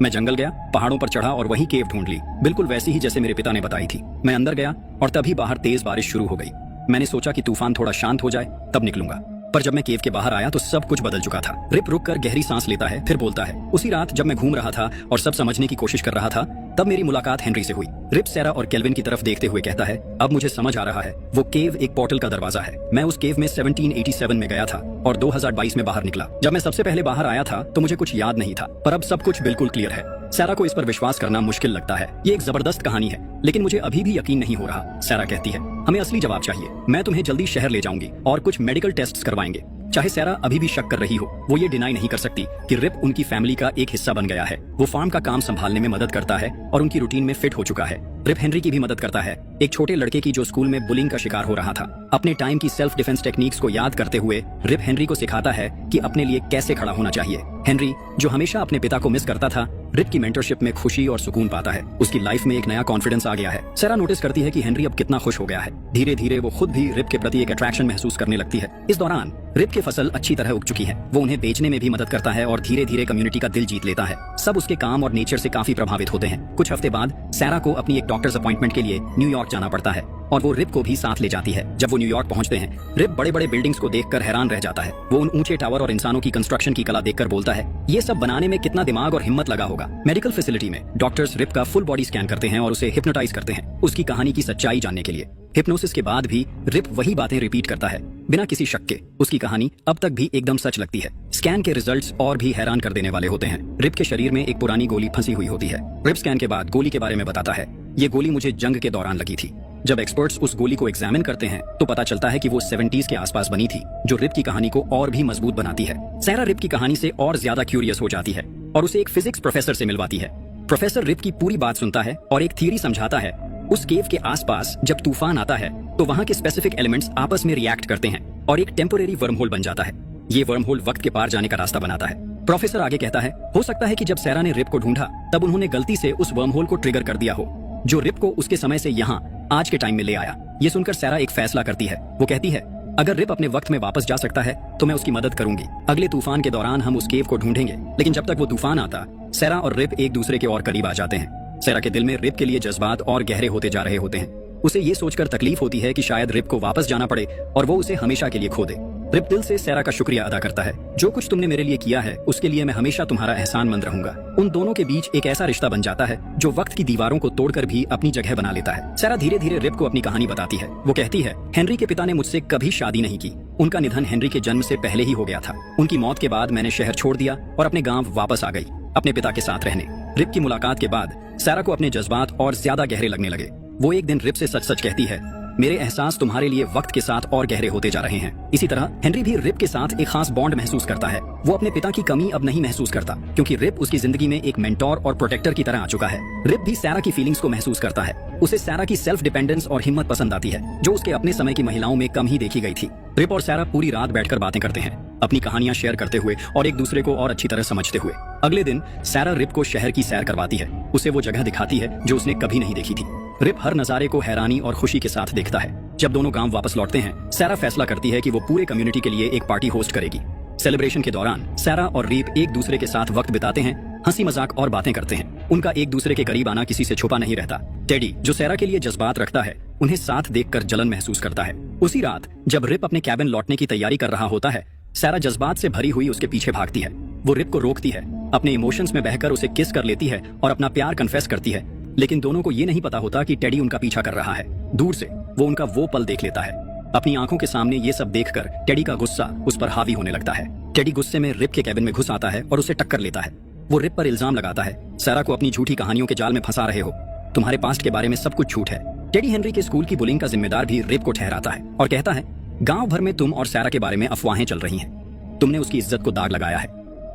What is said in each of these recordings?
मैं जंगल गया, पहाड़ों पर चढ़ा और वहीं केव ढूंढ ली, बिल्कुल वैसी ही जैसे मेरे पिता ने बताई थी। मैं अंदर गया और तभी बाहर तेज बारिश शुरू हो गई। मैंने सोचा कि तूफान थोड़ा शांत हो जाए तब निकलूंगा, पर जब मैं केव के बाहर आया तो सब कुछ बदल चुका था। रिप रुक कर गहरी सांस लेता है, फिर बोलता है। उसी रात जब मैं घूम रहा था और सब समझने की कोशिश कर रहा था, तब मेरी मुलाकात हेनरी से हुई। रिप सैरा और केल्विन की तरफ देखते हुए कहता है, अब मुझे समझ आ रहा है, वो केव एक पोर्टल का दरवाजा है। मैं उस केव में 1787 में गया था और 2022 में बाहर निकला। जब मैं सबसे पहले बाहर आया था तो मुझे कुछ याद नहीं था, पर अब सब कुछ बिल्कुल क्लियर है। सैरा को इस पर विश्वास करना मुश्किल लगता है। ये एक जबरदस्त कहानी है, लेकिन मुझे अभी भी यकीन नहीं हो रहा। सैरा कहती है, हमें असली जवाब चाहिए। मैं तुम्हें जल्दी शहर ले जाऊंगी और कुछ मेडिकल टेस्ट्स करवाएंगे। चाहे सैरा अभी भी शक कर रही हो, वो ये डिनाई नहीं कर सकती कि रिप उनकी फैमिली का एक हिस्सा बन गया है। वो फार्म का काम संभालने में मदद करता है और उनकी रूटीन में फिट हो चुका है। रिप हेनरी की भी मदद करता है, एक छोटे लड़के की जो स्कूल में बुलिंग का शिकार हो रहा था। अपने टाइम की सेल्फ डिफेंस टेक्निक्स को याद करते हुए रिप हेनरी को सिखाता है कि अपने लिए कैसे खड़ा होना चाहिए। हेनरी, जो हमेशा अपने पिता को मिस करता था, रिप की मेंटरशिप में खुशी और सुकून पाता है। उसकी लाइफ में एक नया कॉन्फिडेंस आ गया है। सैरा नोटिस करती है कि हेनरी अब कितना खुश हो गया है। धीरे धीरे वो खुद भी रिप के प्रति एक अट्रैक्शन महसूस करने लगती है। इस दौरान रिप की फसल अच्छी तरह उग चुकी है। वो उन्हें बेचने में भी मदद करता है और धीरे धीरे कम्युनिटी का दिल जीत लेता है। सब उसके काम और नेचर से काफी प्रभावित होते हैं। कुछ हफ्ते बाद सैरा को अपनी एक डॉक्टर्स अपॉइंटमेंट के लिए न्यूयॉर्क जाना पड़ता है और वो रिप को भी साथ ले जाती है। जब वो न्यूयॉर्क पहुंचते हैं, रिप बड़े बड़े बिल्डिंग्स को देखकर हैरान रह जाता है। वो उन ऊंचे टावर और इंसानों की कंस्ट्रक्शन की कला देखकर बोलता है, ये सब बनाने में कितना दिमाग और हिम्मत लगा होगा। मेडिकल फैसिलिटी में डॉक्टर्स रिप का फुल बॉडी स्कैन करते हैं और उसे हिप्नोटाइज करते हैं, उसकी कहानी की सच्चाई जानने के लिए। हिप्नोसिस के बाद भी रिप वही बातें रिपीट करता है, बिना किसी शक के। उसकी कहानी अब तक भी एकदम सच लगती है। स्कैन के रिजल्ट्स और भी हैरान कर देने वाले होते हैं। रिप के शरीर में एक पुरानी गोली फंसी हुई होती है। रिप स्कैन के बाद गोली के बारे में बताता है, ये गोली मुझे जंग के दौरान लगी थी। जब एक्सपर्ट्स उस गोली को एग्जामिन करते हैं तो पता चलता है कि वो 70s के आसपास बनी थी, जो रिप की कहानी को और भी मजबूत बनाती है। सैरा रिप की कहानी से और ज्यादा क्यूरियस हो जाती है और उसे एक फिजिक्स प्रोफेसर से मिलवाती है। प्रोफेसर रिप की पूरी बात सुनता है और एक थ्योरी समझाता है। उस केव के आसपास जब तूफान आता है तो वहाँ के स्पेसिफिक एलिमेंट्स आपस में रिएक्ट करते हैं और एक टेम्पोरेरी वर्म होल बन जाता है। ये वर्म होल वक्त के पार जाने का रास्ता बनाता है। प्रोफेसर आगे कहता है, हो सकता है कि जब सैरा ने रिप को ढूंढा तब उन्होंने गलती से उस वर्म होल को ट्रिगर कर दिया हो, जो रिप को उसके समय से यहाँ आज के टाइम में ले आया। ये सुनकर सैरा एक फैसला करती है। वो कहती है, अगर रिप अपने वक्त में वापस जा सकता है तो मैं उसकी मदद करूंगी। अगले तूफान के दौरान हम उस केव को ढूंढेंगे, लेकिन जब तक वो तूफान आता, सैरा और रिप एक दूसरे के और करीब आ जाते हैं। सैरा के दिल में रिप के लिए जज्बात और गहरे होते जा रहे होते हैं। उसे ये सोचकर तकलीफ होती है कि शायद रिप को वापस जाना पड़े और वो उसे हमेशा के लिए खो दे। रिप दिल से सैरा का शुक्रिया अदा करता है। जो कुछ तुमने मेरे लिए किया है उसके लिए मैं हमेशा तुम्हारा एहसानमंद रहूंगा। उन दोनों के बीच एक ऐसा रिश्ता बन जाता है जो वक्त की दीवारों को तोड़कर भी अपनी जगह बना लेता है। सैरा धीरे धीरे रिप को अपनी कहानी बताती है। वो कहती है, हेनरी के पिता ने मुझसे कभी शादी नहीं की। उनका निधन हेनरी के जन्म से पहले ही हो गया था। उनकी मौत के बाद मैंने शहर छोड़ दिया और अपने गाँव वापस आ गई, अपने पिता के साथ रहने। रिप की मुलाकात के बाद सैरा को अपने जज्बात और ज्यादा गहरे लगने लगे। वो एक दिन रिप से सच सच कहती है, मेरे एहसास तुम्हारे लिए वक्त के साथ और गहरे होते जा रहे हैं। इसी तरह हेनरी भी रिप के साथ एक खास बॉन्ड महसूस करता है। वो अपने पिता की कमी अब नहीं महसूस करता, क्योंकि रिप उसकी जिंदगी में एक मेंटोर और प्रोटेक्टर की तरह आ चुका है। रिप भी सैरा की फीलिंग्स को महसूस करता है। उसे सैरा की सेल्फ डिपेंडेंस और हिम्मत पसंद आती है, जो उसके अपने समय की महिलाओं में कम ही देखी गई थी। रिप और सैरा पूरी रात बैठकर बातें करते हैं, अपनी कहानियां शेयर करते हुए और एक दूसरे को और अच्छी तरह समझते हुए। अगले दिन सैरा रिप को शहर की सैर करवाती है। उसे वो जगह दिखाती है जो उसने कभी नहीं देखी थी। रिप हर नजारे को हैरानी और खुशी के साथ देखता है। जब दोनों गांव वापस लौटते हैं, सैरा फैसला करती है कि वो पूरे कम्युनिटी के लिए एक पार्टी होस्ट करेगी। सेलिब्रेशन के दौरान सैरा और रिप एक दूसरे के साथ वक्त बिताते हैं, हंसी मजाक और बातें करते हैं। उनका एक दूसरे के करीब आना किसी से छुपा नहीं रहता। टेडी, जो सैरा के लिए जज्बात रखता है, उन्हें साथ देखकर जलन महसूस करता है। उसी रात जब रिप अपने कैबिन लौटने की तैयारी कर रहा होता है, सैरा जज्बात से भरी हुई उसके पीछे भागती है। वो रिप को रोकती है, अपने इमोशंस में बहकर उसे किस कर लेती है और अपना प्यार कन्फेस करती है। लेकिन दोनों को ये नहीं पता होता कि टेडी उनका पीछा कर रहा है। दूर से वो उनका वो पल देख लेता है। अपनी आंखों के सामने ये सब देखकर टेडी का गुस्सा उस पर हावी होने लगता है। टेडी गुस्से में रिप के कैबिन में घुस आता है और उसे टक्कर लेता है। वो रिप पर इल्जाम लगाता है, सैरा को अपनी झूठी कहानियों के जाल में फंसा रहे हो, तुम्हारे पास्ट के बारे में सब कुछ झूठ है। टेडी हेनरी के स्कूल की बुलिंग का जिम्मेदार भी रिप को ठहराता है और कहता है, गांव भर में तुम और सैरा के बारे में अफवाहें चल रही हैं। तुमने उसकी इज्जत को दाग लगाया है।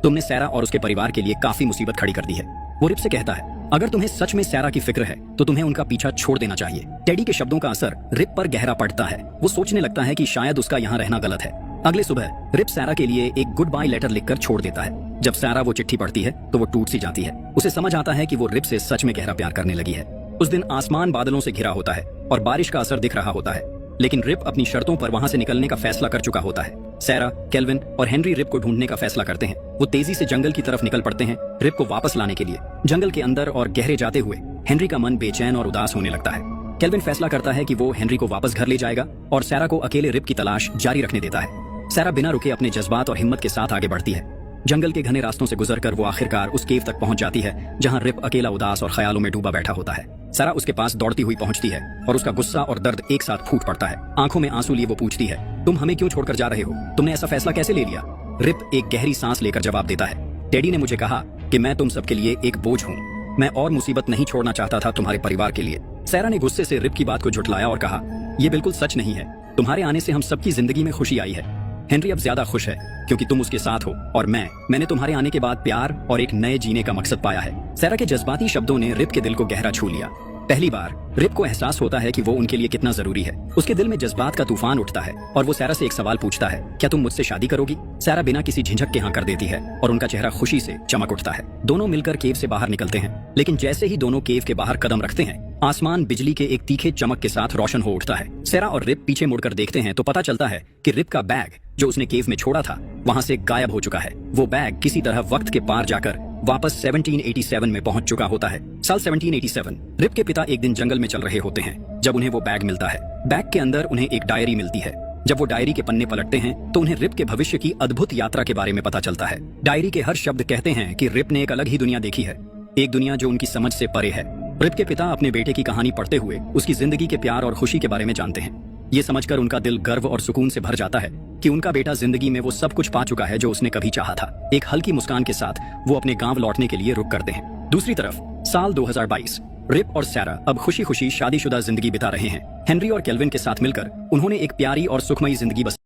तुमने सैरा और उसके परिवार के लिए काफी मुसीबत खड़ी कर दी है। वो रिप से कहता है, अगर तुम्हें सच में सैरा की फिक्र है तो तुम्हें उनका पीछा छोड़ देना चाहिए। टेडी के शब्दों का असर रिप पर गहरा पड़ता है। वो सोचने लगता है कि शायद उसका यहाँ रहना गलत है। अगले सुबह रिप सैरा के लिए एक गुड बाय लेटर लिखकर छोड़ देता है। जब सैरा वो चिट्ठी पढ़ती है तो वो टूट सी जाती है। उसे समझ आता है कि वो रिप से सच में गहरा प्यार करने लगी है। उस दिन आसमान बादलों से घिरा होता है और बारिश का असर दिख रहा होता है, लेकिन रिप अपनी शर्तों पर वहां से निकलने का फैसला कर चुका होता है। सैरा, केल्विन और हेनरी रिप को ढूंढने का फैसला करते हैं। वो तेजी से जंगल की तरफ निकल पड़ते हैं रिप को वापस लाने के लिए। जंगल के अंदर और गहरे जाते हुए हेनरी का मन बेचैन और उदास होने लगता है। केल्विन फैसला करता है कि वो हेनरी को वापस घर ले जाएगा और सैरा को अकेले रिप की तलाश जारी रखने देता है। सैरा बिना रुके अपने जज्बात और हिम्मत के साथ आगे बढ़ती है। जंगल के घने रास्तों से गुजरकर वो आखिरकार उस केव तक पहुंच जाती है जहां रिप अकेला उदास और ख्यालों में डूबा बैठा होता है। सैरा उसके पास दौड़ती हुई पहुंचती है और उसका गुस्सा और दर्द एक साथ फूट पड़ता है। आंखों में आंसू लिए वो पूछती है, तुम हमें क्यों छोड़कर जा रहे हो? तुमने ऐसा फैसला कैसे ले लिया? रिप एक गहरी सांस लेकर जवाब देता है, डैडी ने मुझे कहा कि मैं तुम सबके लिए एक बोझ हूँ। मैं और मुसीबत नहीं छोड़ना चाहता था तुम्हारे परिवार के लिए। सैरा ने गुस्से से रिप की बात को झुठलाया और कहा, यह बिल्कुल सच नहीं है। तुम्हारे आने से हम सबकी जिंदगी में खुशी आई है। हेनरी अब ज्यादा खुश है क्योंकि तुम उसके साथ हो और मैंने तुम्हारे आने के बाद प्यार और एक नए जीने का मकसद पाया है। सैरा के जज्बाती शब्दों ने रिप के दिल को गहरा छू लिया। पहली बार रिप को एहसास होता है कि वो उनके लिए कितना जरूरी है। उसके दिल में जज्बात का तूफान उठता है और वो सैरा से एक सवाल पूछता है, क्या तुम मुझसे शादी करोगी? सैरा बिना किसी झिझक के हाँ कर देती है और उनका चेहरा खुशी से चमक उठता है। दोनों मिलकर केव से बाहर निकलते हैं, लेकिन जैसे ही दोनों केव के बाहर कदम रखते हैं आसमान बिजली के एक तीखे चमक के साथ रोशन हो उठता है। सैरा और रिप पीछे मुड़कर देखते हैं तो पता चलता है कि रिप का बैग जो उसने केव में छोड़ा था वहां से गायब हो चुका है। वो बैग किसी तरह वक्त के पार जाकर वापस 1787 में पहुंच चुका होता है। साल 1787। रिप के पिता एक दिन जंगल में चल रहे होते हैं जब उन्हें वो बैग मिलता है। बैग के अंदर उन्हें एक डायरी मिलती है। जब वो डायरी के पन्ने पलटते हैं तो उन्हें रिप के भविष्य की अद्भुत यात्रा के बारे में पता चलता है। डायरी के हर शब्द कहते हैं कि रिप ने एक अलग ही दुनिया देखी है, एक दुनिया जो उनकी समझ से परे है। रिप के पिता अपने बेटे की कहानी पढ़ते हुए उसकी जिंदगी के प्यार और खुशी के बारे में जानते हैं। ये समझकर उनका दिल गर्व और सुकून से भर जाता है कि उनका बेटा जिंदगी में वो सब कुछ पा चुका है जो उसने कभी चाहा था। एक हल्की मुस्कान के साथ वो अपने गांव लौटने के लिए रुक करते हैं। दूसरी तरफ साल 2022। रिप और सैरा अब खुशी खुशी शादीशुदा जिंदगी बिता रहे हैं। हेनरी और केल्विन के साथ मिलकर उन्होंने एक प्यारी और सुखमयी जिंदगी बसाई।